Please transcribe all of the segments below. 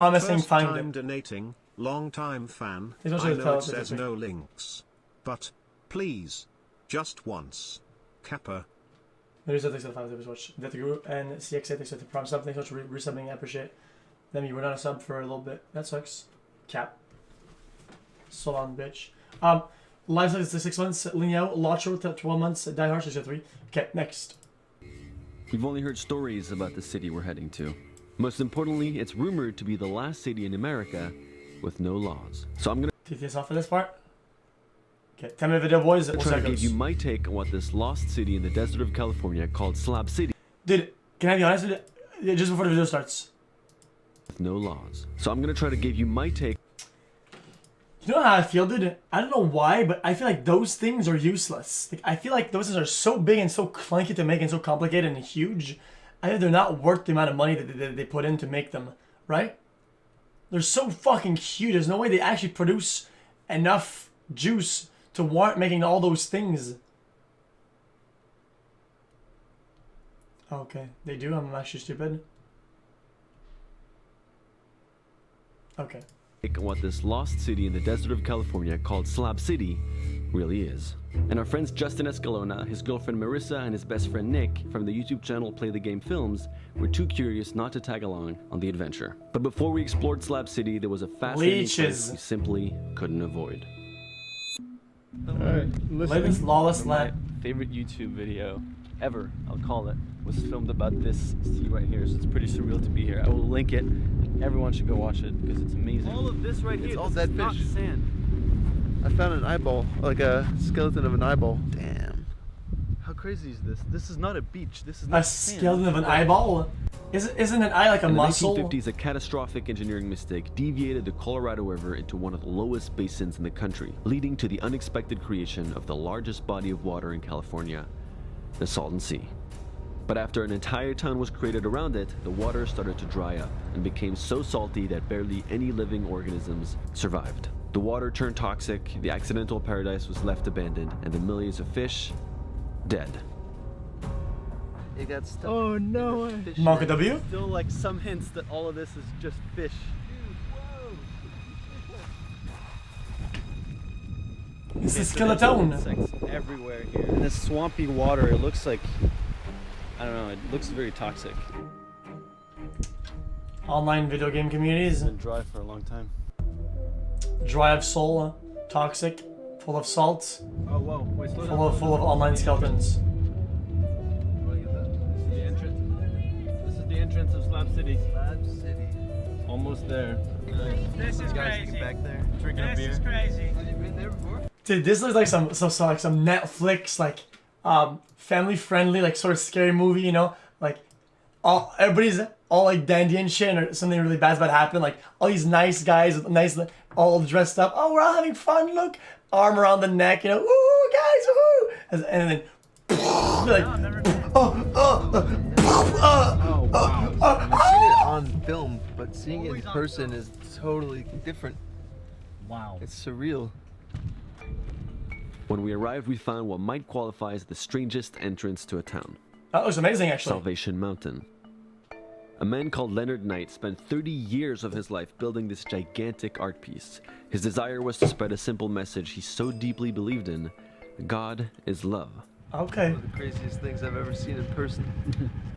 Promising First find time him. donating, long time fan. He's not I sure to know tell it us says this no links, but please, just once. Kappa. There's a thanks for the 5 episodes watch. That the group and xQc thanks for the prime sub. Thanks so much for resubbing. I appreciate. Then you were not a sub for a little bit. That sucks. Cap. So long, bitch. Live is to 6 months. Lineal. Launcher to 12 months. Die Hard to 3. Okay, next. We've only heard stories about the city we're heading to. Most importantly, it's rumored to be the last city in America with no laws. So I'm gonna Take this off for this part. Okay, 10-minute video, boys. We'll try to see how it give you goes. my take on what this lost city in the desert of California called Slab City Dude, can I be honest with you? Yeah, just before the video starts. with no laws. So I'm gonna try to give you my take. You know how I feel, dude? I don't know why, but I feel like those things are useless. Like, I feel like those things are so big and so clunky to make and so complicated and huge. I think they're not worth the amount of money that they put in to make them, right? They're so fucking huge. There's no way they actually produce enough juice to warrant making all those things. Okay, they do. I'm actually stupid. Okay. On what this lost city in the desert of California called Slab City really is. And our friends Justin Escalona, his girlfriend Marissa, and his best friend Nick from the YouTube channel Play the Game Films were too curious not to tag along on the adventure. But before we explored Slab City, there was a fascinating place we simply couldn't avoid. Alright, Latest lawless my land. favorite YouTube video ever, I'll call it, was filmed about this sea right here, so it's pretty surreal to be here. I will link it. Everyone should go watch it because it's amazing. All of this right here, all this dead is not fish. sand. I found an eyeball, like a skeleton of an eyeball. Damn. How crazy is this? This is not a beach. This is A not sand. skeleton of an eyeball? Isn't an eye like a In the muscle? 1950s, a catastrophic engineering mistake deviated the Colorado River into one of the lowest basins in the country, leading to the unexpected creation of the largest body of water in California, the Salton Sea. But after an entire town was created around it, the water started to dry up and became so salty that barely any living organisms survived. The water turned toxic, the accidental paradise was left abandoned, and the millions of fish dead. It got stuck. Oh no! in the fish Mark net. W? Still like some hints that all of this is just fish. It's a so there's skeleton. insects everywhere here. In this swampy water, it looks like, I don't know, it looks very toxic. Online video game communities. It's been dry for a long time. Dry of soul, toxic, full of salt, Oh whoa! Wait, slow down. full of online skeletons. This is the entrance. This is the entrance of Slab City. Slab City. Almost there. This is Guys, crazy. get back there. Drinking a This beer. is crazy. Have you been there before? Dude, this looks like some Netflix like family friendly like sort of scary movie, you know? Like everybody's all like dandy and shit, or something really bad's about to happen. Like all these nice guys, nice all dressed up. Oh, we're all having fun. Look, arm around the neck, you know? Ooh, guys, woohoo! And then like, I've seen it on film, but seeing it in person is totally different. Wow. It's surreal. When we arrived, we found what might qualify as the strangest entrance to a town, that looks amazing actually. Salvation Mountain. A man called Leonard Knight spent 30 years of his life building this gigantic art piece. His desire was to spread a simple message he so deeply believed in: God is love. Okay. One of the craziest things I've ever seen in person.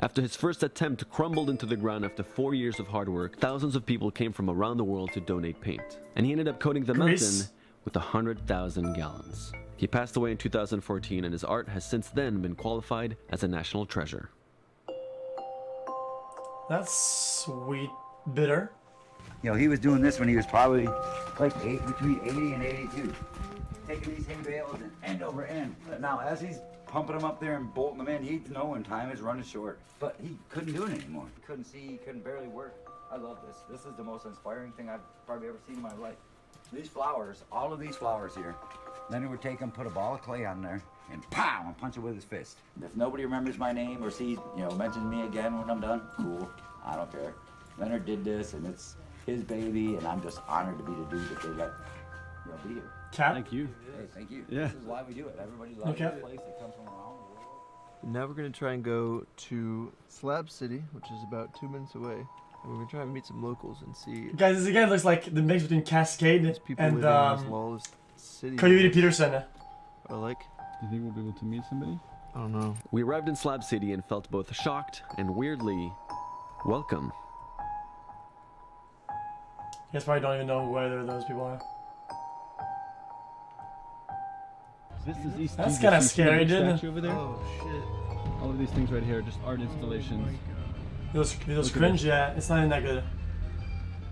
After his first attempt crumbled into the ground after 4 years of hard work, thousands of people came from around the world to donate paint. And he ended up coating the Greece. mountain with 100,000 gallons. He passed away in 2014, and his art has since then been qualified as a national treasure. That's sweet. Bitter. You know, he was doing this when he was probably like between 80 and 82. Taking these hay bales and end over end. But now, as he's pumping them up there and bolting them in, he'd know when time is running short. But he couldn't do it anymore. He couldn't see, he couldn't barely work. I love this. This is the most inspiring thing I've probably ever seen in my life. These flowers, all of these flowers here, Leonard would take them, put a ball of clay on there, and pow, and punch it with his fist. If nobody remembers my name or sees, mentions me again when I'm done, cool. I don't care. Leonard did this, and it's his baby, and I'm just honored to be the dude that they let, be here. Cat. Thank you. Hey, thank you. Yeah. This is why we do it. Everybody loves Okay. this place. They come from around the world. Now we're gonna try and go to Slab City, which is about 2 minutes away. We're gonna try and meet some locals and see Guys, this again looks like the mix between Cascade these people and living in this lawless city. Coyote Peterson. I like. Do you think we'll be able to meet somebody? I don't know. We arrived in Slab City and felt both shocked and weirdly welcome. You guys probably don't even know whether those people are. This is East That's Jesus. kinda You see the scary, big dude. statue over there? Oh shit. All of these things right here are just art installations. Those Look at cringe, it. yeah. It's not even that good.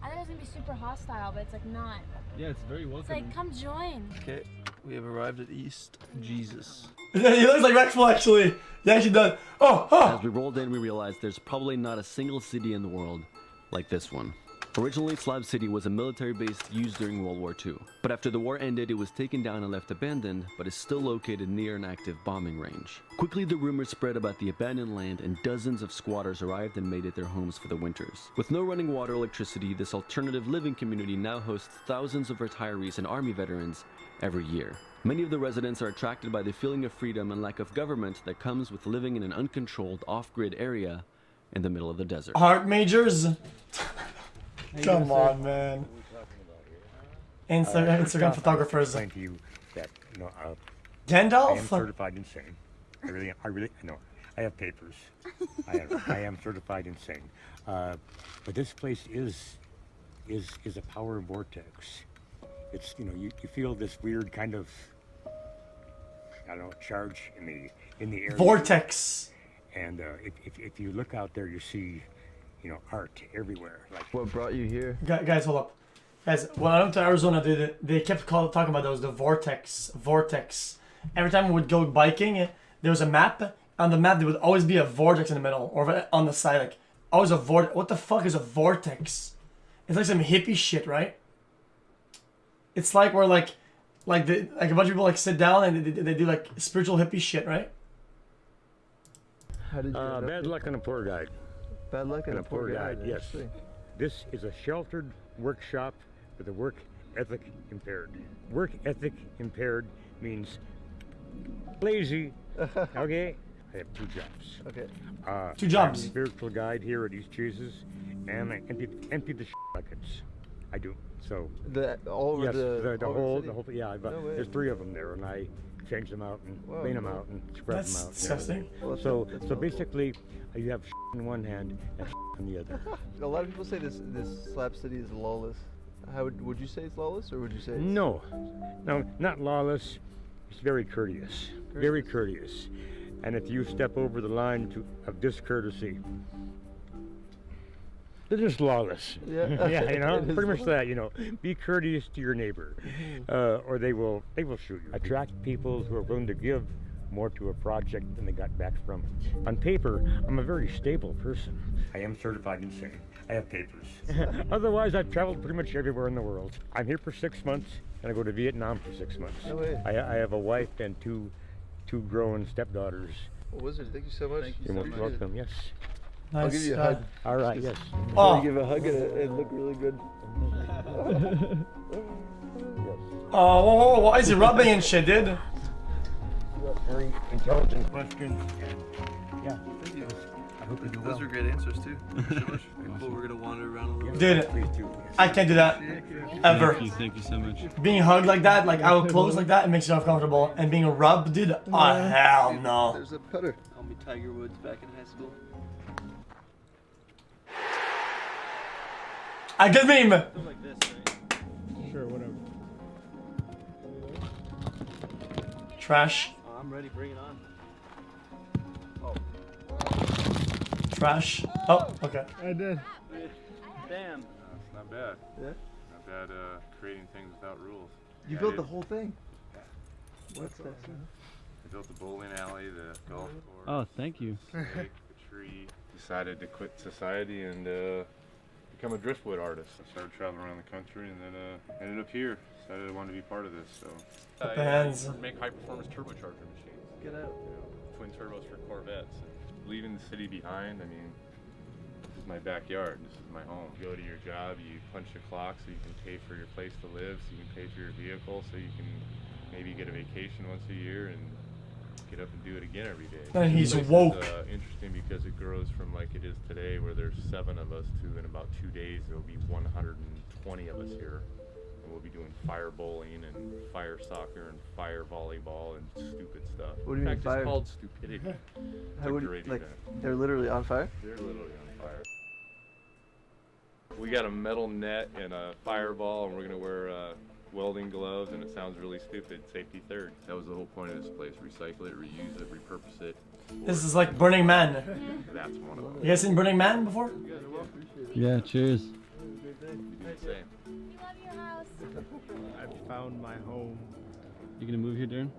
I thought it was gonna be super hostile, but it's like not. Yeah, it's very It's welcoming. like, come join. Okay, we have arrived at East Jesus. Yeah, he looks like Rexful actually. He actually does. Oh. As we rolled in, we realized there's probably not a single city in the world like this one. Originally, Slab City was a military base used during World War II, but after the war ended, it was taken down and left abandoned, but is still located near an active bombing range. Quickly, the rumors spread about the abandoned land, and dozens of squatters arrived and made it their homes for the winters. With no running water or electricity, this alternative living community now hosts thousands of retirees and army veterans every year. Many of the residents are attracted by the feeling of freedom and lack of government that comes with living in an uncontrolled, off-grid area in the middle of the desert. Art majors. Come on, man. Instagram photographers. Explain to you that I am Gandalf. certified insane. I really know. I have papers. I am certified insane. But this place is a power vortex. It's you feel this weird kind of charge in the air. Vortex. And if you look out there, you see art everywhere. Like What brought you here? Guys, hold up. Guys, when I went to Arizona, they kept talking about those, the vortex. Every time we would go biking, there was a map. On the map, there would always be a vortex in the middle, or on the side, like, always a vortex. What the fuck is a vortex? It's like some hippie shit, right? It's like where, like a bunch of people, like, sit down and they do, like, spiritual hippie shit, right? How did you end up bad here? luck on a poor guide. Bad luck and a poor guy. Yes. actually. This is a sheltered workshop with a work ethic impaired. Work ethic impaired means lazy. Okay? I have 2 jobs. Okay. 2 jobs. I'm a spiritual guide here at East Jesus, and I empty the buckets. I do. So, All over yes, the whole, city? yeah, No way. there's 3 of them there, and I change them out and Whoa, clean them cool. out and scrub That's them out. disgusting. Well, So that's helpful. basically, you have in one hand and in the other. A lot of people say this Slab City is lawless. How would you say it's lawless, or would you say it's No, not lawless. It's very courteous. Very courteous. And if you step over the line of discourtesy, they're just lawless. Yeah. Yeah, It is pretty much lawless. that. Be courteous to your neighbor, or they will shoot you. Attract people who are willing to give more to a project than they got back from it. On paper, I'm a very stable person. I am certified insane. I have papers. Otherwise, I've traveled pretty much everywhere in the world. I'm here for 6 months, and I go to Vietnam for 6 months. No way. I have a wife and two grown stepdaughters. Well, Wizard, thank you so much. You're most welcome. Yes. Nice. I'll give you a hug. All right. Yes. Oh. Give a hug and look really good. Oh, why is he rubbing and shit, dude? Very intelligent questions. And yeah. Thank you. I hope you do well. Those are great answers too. Cool. We're gonna wander around a little bit. Dude, Please do. I can't do that. Ever. Thank you so much. Being hugged like that, like out close like that, it makes you uncomfortable. And being rubbed, dude, oh hell no. There's a putter. I'll meet Tiger Woods back in high school. A good meme. Like this, right? Sure, whatever. Trash. Oh, I'm ready. Bring it on. Trash. Oh, okay. I did. Damn. It's not bad. Yeah? Not bad creating things without rules. You Yeah, built I the did. whole thing. Yeah. What's that? I built the bowling alley, the golf course, Oh, thank you. the lake, the tree. Decided to quit society and become a driftwood artist. I started traveling around the country and then ended up here. Decided I wanted to be part of this. So the hands. make high-performance turbocharger machines. Get out. Twin turbos for Corvettes. And leaving the city behind, I mean, this is my backyard. This is my home. You go to your job, you punch the clock so you can pay for your place to live, so you can pay for your vehicle, so you can maybe get a vacation once a year, and get up and do it again every day. And he's This place woke. is, interesting because it grows from like it is today, where there's 7 of us, to in about 2 days there'll be 120 of us here, and we'll be doing fire bowling and fire soccer and fire volleyball and stupid stuff. What do you in mean fact, fire? it's called stupidity. How would Decorated like event. they're literally on fire? They're literally on fire. We got a metal net and a fireball, and we're gonna wear welding gloves, and it sounds really stupid. Safety third. That was the whole point of this place. Recycle it, reuse it, repurpose it. This is like Burning Man. That's one of them. You guys seen Burning Man before? Yeah, cheers. You do the same. We love your house. I found my home. You gonna move here, Darren?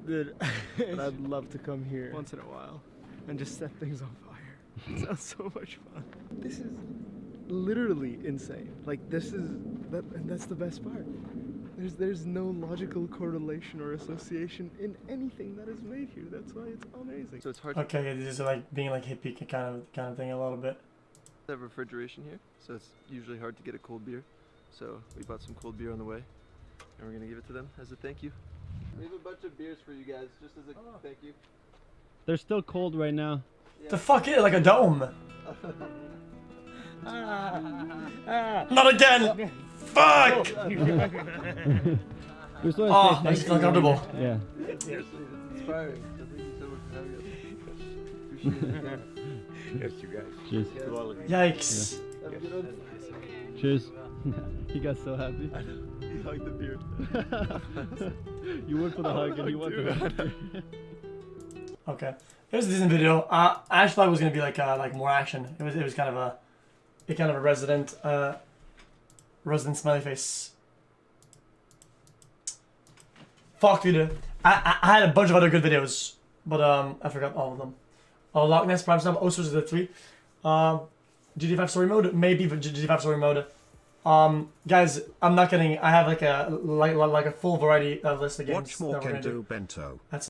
Dude, and I'd love to come here once in a while and just set things on fire. It sounds so much fun. This is literally insane. Like this is that, and that's the best part. There's no logical correlation or association in anything that is made here. That's why it's amazing. So it's hard to Okay, yeah, this is like being like hippie kind of thing a little bit. have refrigeration here, so it's usually hard to get a cold beer. So we bought some cold beer on the way, and we're gonna give it to them as a thank you. We have a bunch of beers for you guys, just as a thank you. They're still cold right now. The fuck is it? Like a dome? Not again! Fuck! Oh, makes me feel comfortable. Yeah. It's inspiring. So thank you so much for having us. Appreciate it. Yes, you guys. Cheers. Yikes. Have a good one. Cheers. He got so happy. He hugged the beer. You went for the hug and he went for the beer. Okay. It was a decent video. I actually thought it was gonna be like more action. It was kind of a resident smiley face. Fuck, dude. I had a bunch of other good videos, but I forgot all of them. Loch Ness, Prime Sub, Osos is the 3. GT5 story mode, maybe, but GT5 story mode. Guys, I'm not kidding. I have like a full variety list of games. Watch more that we're gonna do. Kendo Bento. That's